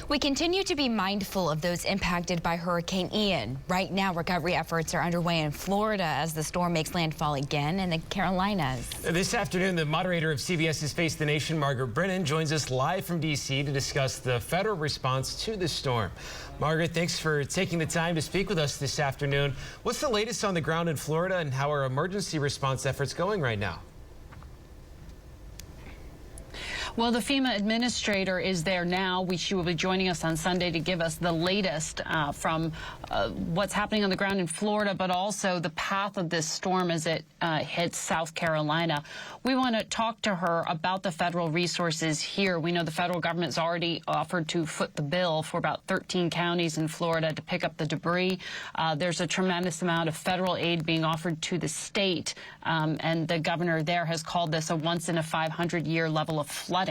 We continue to be mindful of those impacted by Hurricane Ian. Right now, recovery efforts are underway in Florida as the storm makes landfall again in the Carolinas. This afternoon, the moderator of CBS's Face the Nation, Margaret Brennan, joins us live from D.C. to discuss the federal response to the storm. Margaret, thanks for taking the time to speak with us this afternoon. What's the latest on the ground in Florida, and how are emergency response efforts going right now? Well, the FEMA administrator is there now. She will be joining us on Sunday to give us the latest from what's happening on the ground in Florida, but also the path of this storm as it hits South Carolina. We want to talk to her about the federal resources here. We know the federal government's already offered to foot the bill for about 13 counties in Florida to pick up the debris. There's a tremendous amount of federal aid being offered to the state, and the governor there has called this a once-in-a-500-year level of flooding.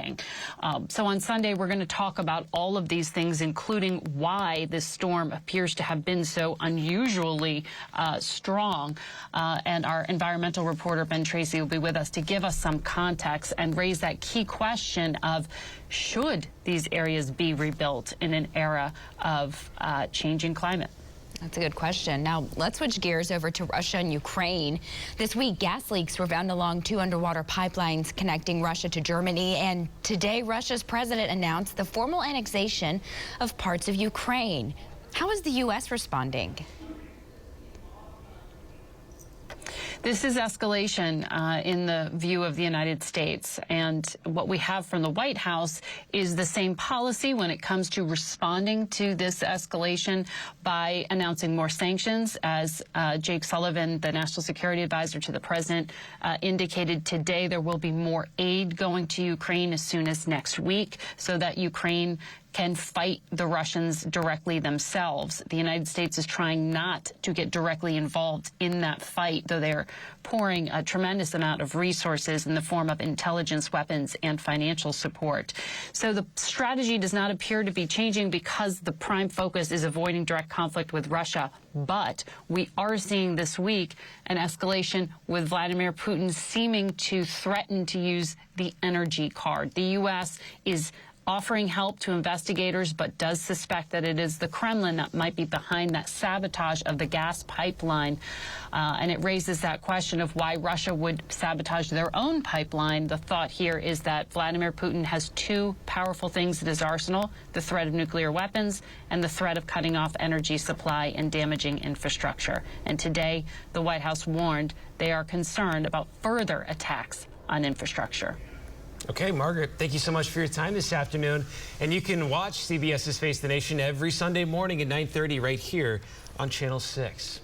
So on Sunday, we're going to talk about all of these things, including why this storm appears to have been so unusually strong. And our environmental reporter, Ben Tracy, will be with us to give us some context and raise that key question of, should these areas be rebuilt in an era of changing climate? That's a good question. Now, let's switch gears over to Russia and Ukraine. This week, gas leaks were found along two underwater pipelines connecting Russia to Germany. And today, Russia's president announced the formal annexation of parts of Ukraine. How is the U.S. responding? This is escalation in the view of the United States, and what we have from the White House is the same policy when it comes to responding to this escalation by announcing more sanctions. As Jake Sullivan, the National Security Advisor to the President, indicated today, there will be more aid going to Ukraine as soon as next week so that Ukraine can fight the Russians directly themselves. The United States is trying not to get directly involved in that fight, though they're pouring a tremendous amount of resources in the form of intelligence, weapons, and financial support. So the strategy does not appear to be changing because the prime focus is avoiding direct conflict with Russia. But we are seeing this week an escalation with Vladimir Putin seeming to threaten to use the energy card. The U.S. is offering help to investigators, but does suspect that it is the Kremlin that might be behind that sabotage of the gas pipeline. And it raises that question of why Russia would sabotage their own pipeline. The thought here is that Vladimir Putin has two powerful things in his arsenal: the threat of nuclear weapons and the threat of cutting off energy supply and damaging infrastructure. And today, the White House warned they are concerned about further attacks on infrastructure. Okay, Margaret, thank you so much for your time this afternoon. And you can watch CBS's Face the Nation every Sunday morning at 9:30 right here on Channel 6.